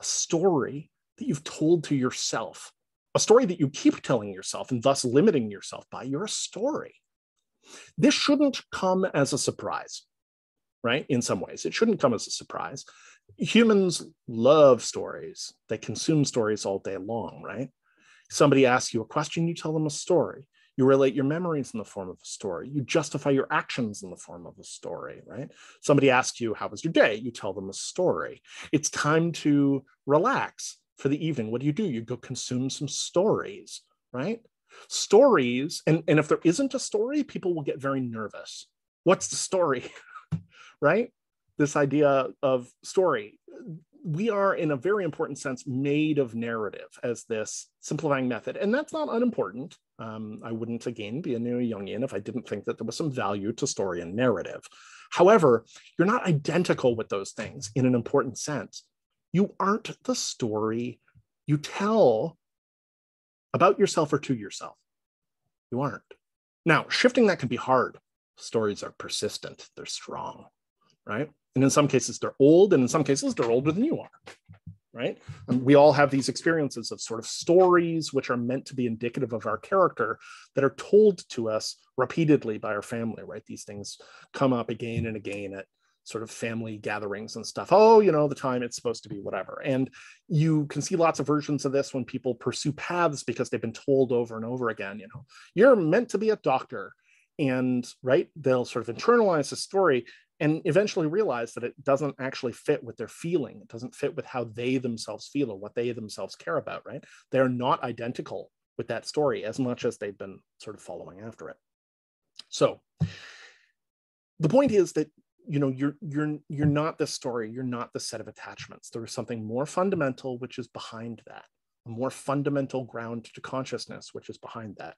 a story that you've told to yourself, a story that you keep telling yourself and thus limiting yourself by. You're a story. This shouldn't come as a surprise, right? In some ways, it shouldn't come as a surprise. Humans love stories. They consume stories all day long, right? Somebody asks you a question, you tell them a story. You relate your memories in the form of a story. You justify your actions in the form of a story, right? Somebody asks you, how was your day? You tell them a story. It's time to relax for the evening. What do? You go consume some stories, right? Stories, and if there isn't a story, people will get very nervous. What's the story, right? This idea of story. We are, in a very important sense, made of narrative as this simplifying method. And that's not unimportant. I wouldn't, again, be a neo-Jungian if I didn't think that there was some value to story and narrative. However, you're not identical with those things in an important sense. You aren't the story you tell about yourself or to yourself. You aren't. Now, shifting that can be hard. Stories are persistent. They're strong, right? And in some cases, they're old, and in some cases, they're older than you are, right? And we all have these experiences of sort of stories which are meant to be indicative of our character that are told to us repeatedly by our family, right? These things come up again and again at sort of family gatherings and stuff. Oh, the time it's supposed to be, whatever. And you can see lots of versions of this when people pursue paths because they've been told over and over again, you're meant to be a doctor. And right, they'll sort of internalize the story and eventually realize that it doesn't actually fit with their feeling. It doesn't fit with how they themselves feel or what they themselves care about, right? They're not identical with that story as much as they've been sort of following after it. So the point is that, you're not the story, you're not the set of attachments. There is something more fundamental which is behind that, a more fundamental ground to consciousness which is behind that.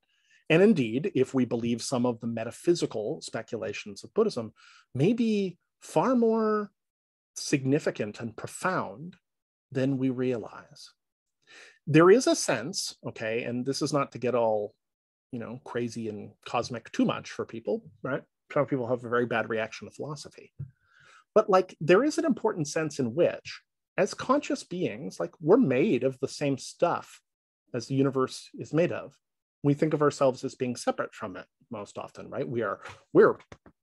And indeed, if we believe some of the metaphysical speculations of Buddhism, may be far more significant and profound than we realize. There is a sense, okay, and this is not to get all, crazy and cosmic too much for people, right? Some people have a very bad reaction to philosophy. But there is an important sense in which, as conscious beings, we're made of the same stuff as the universe is made of. We think of ourselves as being separate from it most often, right? We're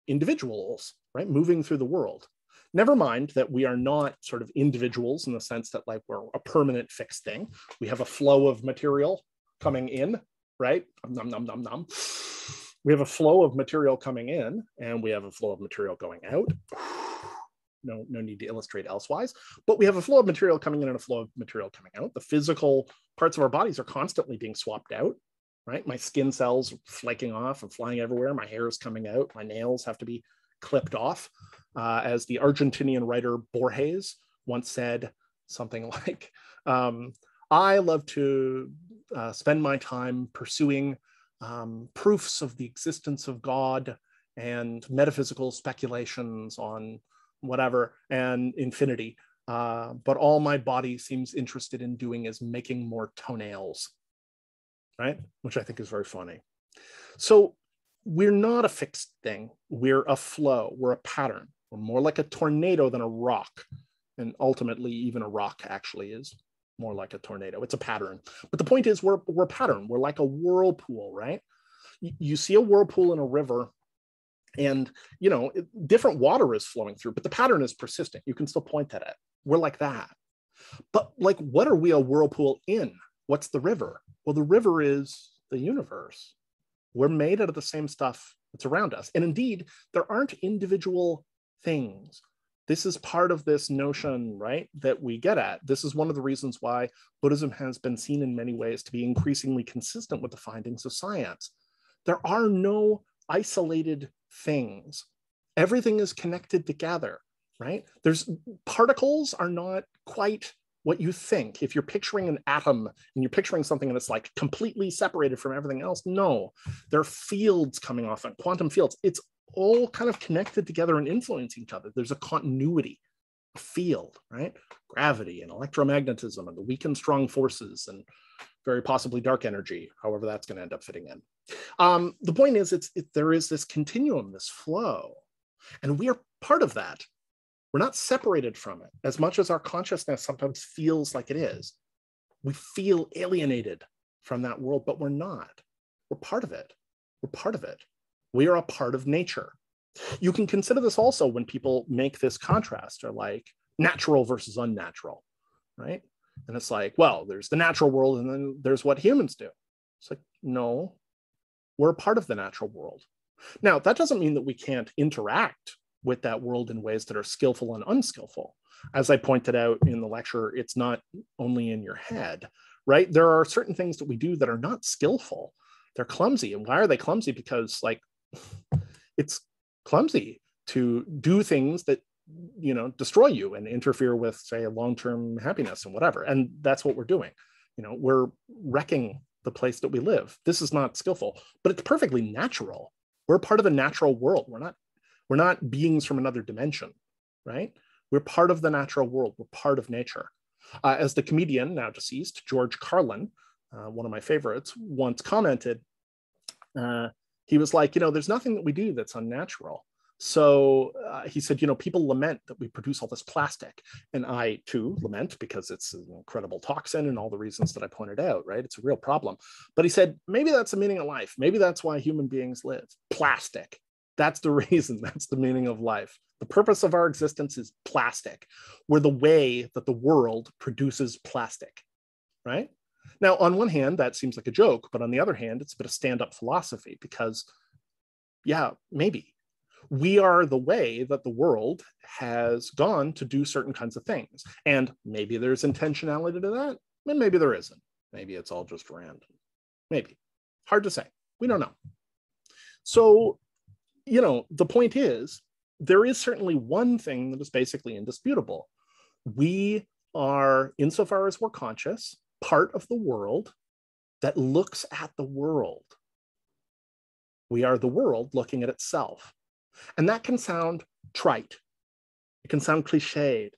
individuals, right? Moving through the world. Never mind that we are not sort of individuals in the sense that we're a permanent fixed thing. We have a flow of material coming in, right? Nom, nom, nom, nom. We have a flow of material coming in and we have a flow of material going out. No need to illustrate elsewise, but we have a flow of material coming in and a flow of material coming out. The physical parts of our bodies are constantly being swapped out, right? My skin cells flaking off and flying everywhere. My hair is coming out. My nails have to be clipped off. As the Argentinian writer Borges once said, something like, I love to spend my time pursuing proofs of the existence of God and metaphysical speculations on whatever and infinity. But all my body seems interested in doing is making more toenails, right? Which I think is very funny. So we're not a fixed thing. We're a flow. We're a pattern. We're more like a tornado than a rock. And ultimately, even a rock actually is more like a tornado. It's a pattern. But the point is, we're a pattern. We're like a whirlpool, right? You see a whirlpool in a river, and different water is flowing through, but the pattern is persistent. You can still point at it. We're like that. But like, what are we a whirlpool in? What's the river? Well, the river is the universe. We're made out of the same stuff that's around us. And indeed, there aren't individual things. This is part of this notion, right, that we get at. This is one of the reasons why Buddhism has been seen in many ways to be increasingly consistent with the findings of science. There are no isolated things. Everything is connected together, right? Particles are not quite what you think. If you're picturing an atom and you're picturing something and it's like completely separated from everything else, no, there are fields coming off it, quantum fields. It's all kind of connected together and influence each other. There's a continuity, a field, right? Gravity and electromagnetism and the weak and strong forces and very possibly dark energy, however that's going to end up fitting in. The point is, there is this continuum, this flow, and we are part of that. We're not separated from it as much as our consciousness sometimes feels like it is. We feel alienated from that world, but we're not. We're part of it. We're part of it. We are a part of nature. You can consider this also when people make this contrast, or like natural versus unnatural, right? And it's like, well, there's the natural world and then there's what humans do. It's like, no, we're a part of the natural world. Now, that doesn't mean that we can't interact with that world in ways that are skillful and unskillful. As I pointed out in the lecture, it's not only in your head, right? There are certain things that we do that are not skillful. They're clumsy. And why are they clumsy? Because like, it's clumsy to do things that, destroy you and interfere with, say, long-term happiness and whatever. And that's what we're doing. We're wrecking the place that we live. This is not skillful, but it's perfectly natural. We're part of the natural world. We're not beings from another dimension, right? We're part of the natural world. We're part of nature. As the comedian, now deceased, George Carlin, one of my favorites, once commented, he was like, there's nothing that we do that's unnatural. So he said, people lament that we produce all this plastic. And I, too, lament because it's an incredible toxin and all the reasons that I pointed out, right? It's a real problem. But he said, maybe that's the meaning of life. Maybe that's why human beings live. Plastic. That's the reason. That's the meaning of life. The purpose of our existence is plastic. We're the way that the world produces plastic, right? Now, on one hand, that seems like a joke, but on the other hand, it's a bit of stand-up philosophy because, yeah, maybe. We are the way that the world has gone to do certain kinds of things. And maybe there's intentionality to that, and maybe there isn't. Maybe it's all just random. Maybe. Hard to say. We don't know. So, the point is, there is certainly one thing that is basically indisputable. We are, insofar as we're conscious, part of the world that looks at the world. We are the world looking at itself. And that can sound trite. It can sound cliched.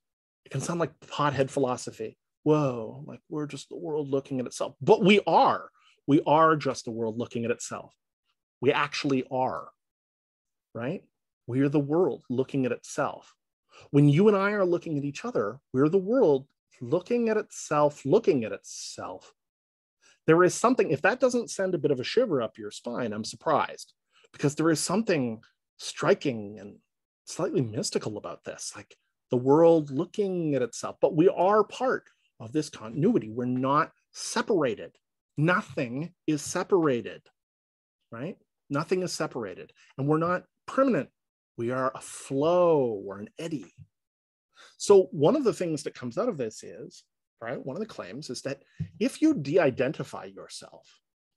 It can sound like pothead philosophy. Whoa, like we're just the world looking at itself. But we are. We are just the world looking at itself. We actually are, right? We are the world looking at itself. When you and I are looking at each other, we're the world looking at itself. There is something, if that doesn't send a bit of a shiver up your spine, I'm surprised, because there is something striking and slightly mystical about this, like the world looking at itself. But we are part of this continuity. We're not separated. Nothing is separated, right? Nothing is separated. And we're not permanent. We are a flow or an eddy. So one of the things that comes out of this is, right, one of the claims is that if you de-identify yourself,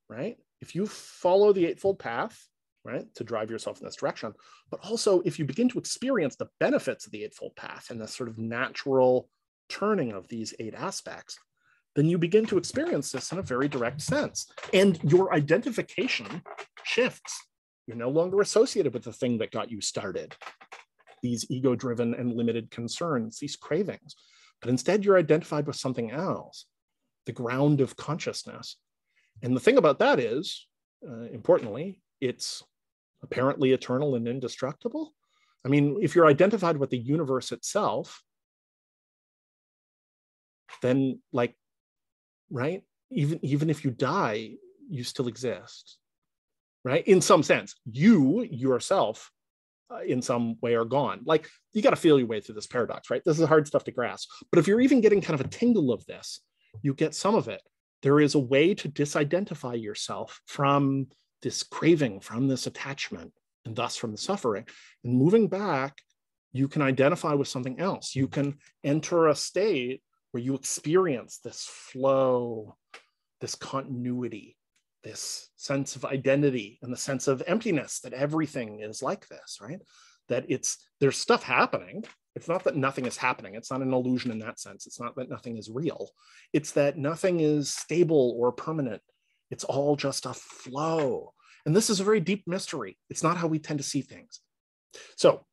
right, if you follow the Eightfold Path, right, to drive yourself in this direction, but also if you begin to experience the benefits of the Eightfold Path and the sort of natural turning of these 8 aspects, then you begin to experience this in a very direct sense. And your identification shifts. You're no longer associated with the thing that got you started, these ego-driven and limited concerns, these cravings. But instead, you're identified with something else, the ground of consciousness. And the thing about that is, importantly, it's apparently eternal and indestructible. I mean, if you're identified with the universe itself, then like, right? Even if you die, you still exist, right? In some sense, you yourself, in some way, are gone. Like, you got to feel your way through this paradox, right? This is hard stuff to grasp. But if you're even getting kind of a tingle of this, you get some of it. There is a way to disidentify yourself from this craving, from this attachment, and thus from the suffering. And moving back, you can identify with something else. You can enter a state where you experience this flow, this continuity, this sense of identity, and the sense of emptiness, that everything is like this, right? That there's stuff happening. It's not that nothing is happening. It's not an illusion in that sense. It's not that nothing is real. It's that nothing is stable or permanent. It's all just a flow. And this is a very deep mystery. It's not how we tend to see things. So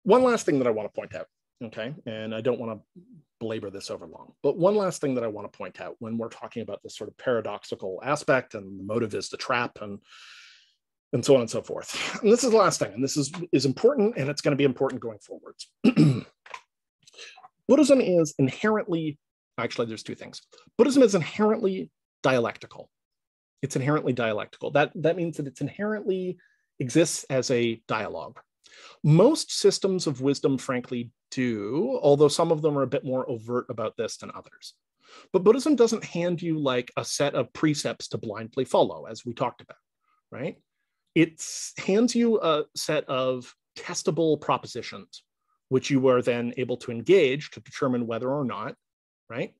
one last thing that I want to point out, okay? And I don't want to belabor this over long, but one last thing that I want to point out when we're talking about this sort of paradoxical aspect, and the motive is the trap, and so on and so forth. And this is the last thing, and this is important, and it's going to be important going forwards. Buddhism is inherently, actually there's two things. Buddhism is inherently dialectical. It's inherently dialectical. That means that it's inherently exists as a dialogue. Most systems of wisdom, frankly, do, although some of them are a bit more overt about this than others. But Buddhism doesn't hand you like a set of precepts to blindly follow, as we talked about, right? It hands you a set of testable propositions, which you are then able to engage to determine whether or not, right?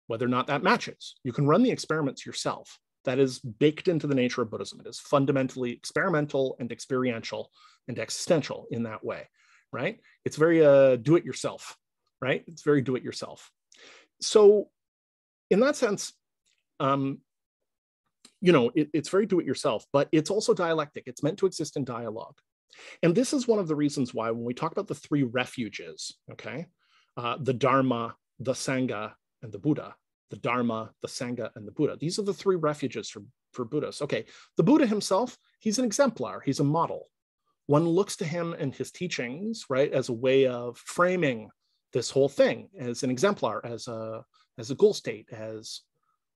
Whether or not that matches. You can run the experiments yourself. That is baked into the nature of Buddhism. It is fundamentally experimental and experiential and existential in that way, right? It's very do-it-yourself, right? It's very do-it-yourself. So in that sense, it's very do-it-yourself, but it's also dialectic. It's meant to exist in dialogue. And this is one of the reasons why when we talk about the three refuges, okay, the Dharma, the Sangha, and the Buddha, the Dharma, the Sangha, and the Buddha. These are the three refuges for Buddhists. Okay, the Buddha himself, he's an exemplar, he's a model. One looks to him and his teachings, right, as a way of framing this whole thing as an exemplar, as a goal state, as,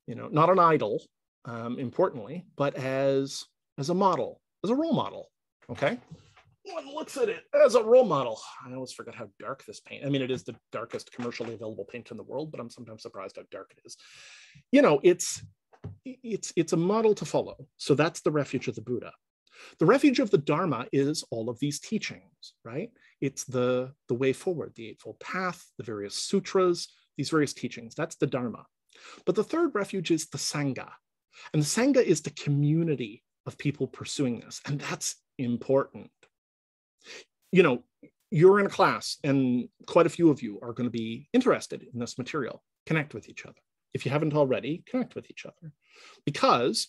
not an idol, importantly, but as a model, as a role model, okay? One looks at it as a role model. I always forget how dark this paint. I mean, it is the darkest commercially available paint in the world, but I'm sometimes surprised how dark it is. It's a model to follow. So that's the refuge of the Buddha. The refuge of the Dharma is all of these teachings, right? It's the way forward, the Eightfold Path, the various sutras, these various teachings. That's the Dharma. But the third refuge is the Sangha. And the Sangha is the community of people pursuing this. And that's important. You're in a class and quite a few of you are going to be interested in this material. Connect with each other. If you haven't already, connect with each other. Because,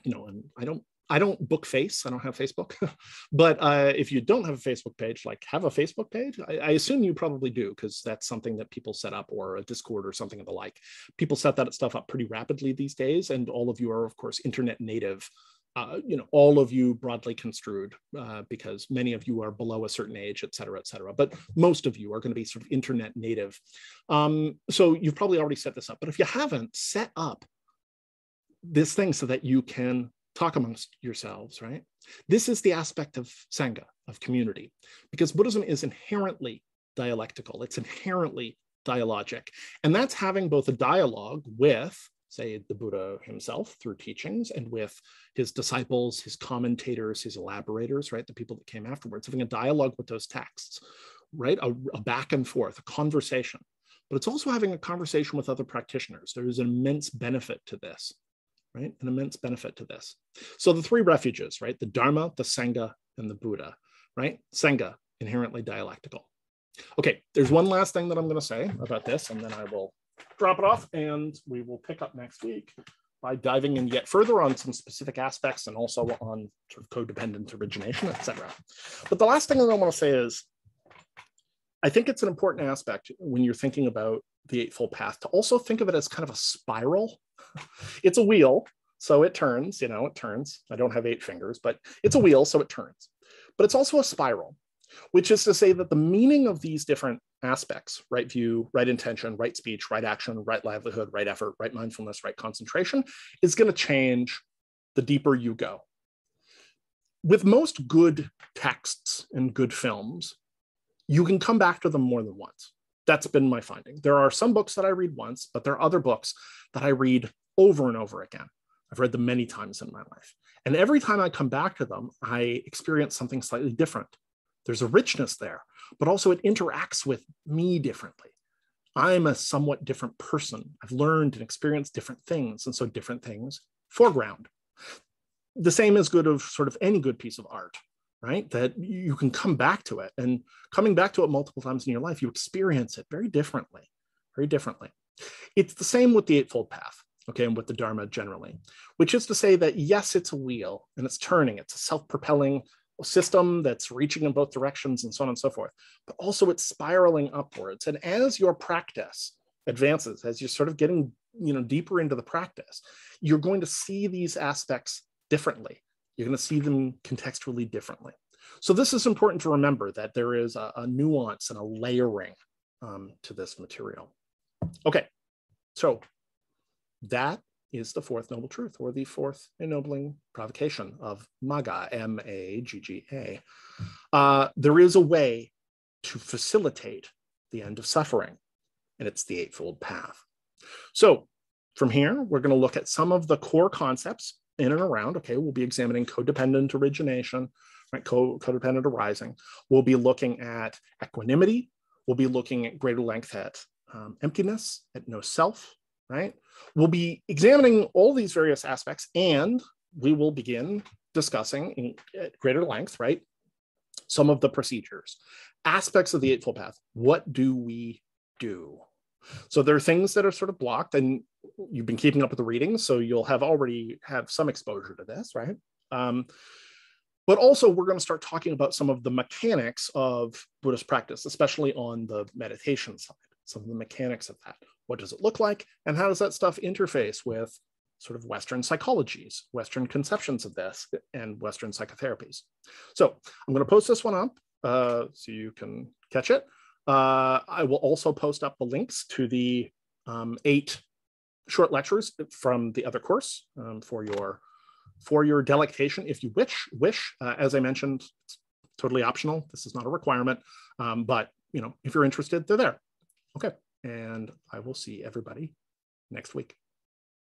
and I don't book face, I don't have Facebook, but if you don't have a Facebook page, like have a Facebook page, I assume you probably do, because that's something that people set up, or a Discord or something of the like. People set that stuff up pretty rapidly these days, and all of you are, of course, internet native. All of you broadly construed, because many of you are below a certain age, et cetera, but most of you are going to be sort of internet native. So you've probably already set this up, but if you haven't, set up this thing so that you can talk amongst yourselves, right? This is the aspect of Sangha, of community, because Buddhism is inherently dialectical. It's inherently dialogic. And that's having both a dialogue with, say, the Buddha himself through teachings, and with his disciples, his commentators, his elaborators, right? The people that came afterwards, having a dialogue with those texts, right? A back and forth, a conversation. But it's also having a conversation with other practitioners. There is an immense benefit to this, right? An immense benefit to this. So the three refuges, right? The Dharma, the Sangha, and the Buddha, right? Sangha, inherently dialectical. Okay, there's one last thing that I'm going to say about this, and then I will drop it off, and we will pick up next week by diving in yet further on some specific aspects, and also on sort of codependent origination, etc. But the last thing that I want to say is, I think it's an important aspect when you're thinking about the Eightfold Path to also think of it as kind of a spiral. It's a wheel, so it turns, it turns. I don't have 8 fingers, but it's a wheel, so it turns. But it's also a spiral, which is to say that the meaning of these different aspects, right view, right intention, right speech, right action, right livelihood, right effort, right mindfulness, right concentration, is going to change the deeper you go. With most good texts and good films, you can come back to them more than once. That's been my finding. There are some books that I read once, but there are other books that I read over and over again. I've read them many times in my life. And every time I come back to them, I experience something slightly different. There's a richness there, but also it interacts with me differently. I'm a somewhat different person. I've learned and experienced different things, and so different things foreground. The same is good of sort of any good piece of art, right? That you can come back to it, and coming back to it multiple times in your life, you experience it very differently, very differently. It's the same with the Eightfold Path, okay, and with the Dharma generally, which is to say that yes, it's a wheel and it's turning, it's a self-propelling system that's reaching in both directions and so on and so forth, but also it's spiraling upwards. And as your practice advances, as you're sort of getting, deeper into the practice, you're going to see these aspects differently. You're going to see them contextually differently. So this is important to remember, that there is a nuance and a layering to this material. Okay, so that is the fourth noble truth, or the fourth ennobling provocation of Magga, M-A-G-G-A. There is a way to facilitate the end of suffering, and it's the Eightfold Path. So from here, we're going to look at some of the core concepts in and around. Okay, we'll be examining codependent origination, right? Codependent arising. We'll be looking at equanimity. We'll be looking at greater length at emptiness, at no self, right? We'll be examining all these various aspects, and we will begin discussing at greater length, right, some of the procedures, aspects of the Eightfold Path. What do we do? So there are things that are sort of blocked, and you've been keeping up with the readings, so you'll already have some exposure to this, right? But also we're going to start talking about some of the mechanics of Buddhist practice, especially on the meditation side, some of the mechanics of that. What does it look like? And how does that stuff interface with sort of Western psychologies, Western conceptions of this, and Western psychotherapies? So I'm going to post this one up so you can catch it. I will also post up the links to the 8 short lectures from the other course for your delectation, if you wish. As I mentioned, it's totally optional. This is not a requirement, but if you're interested, they're there. Okay, and I will see everybody next week.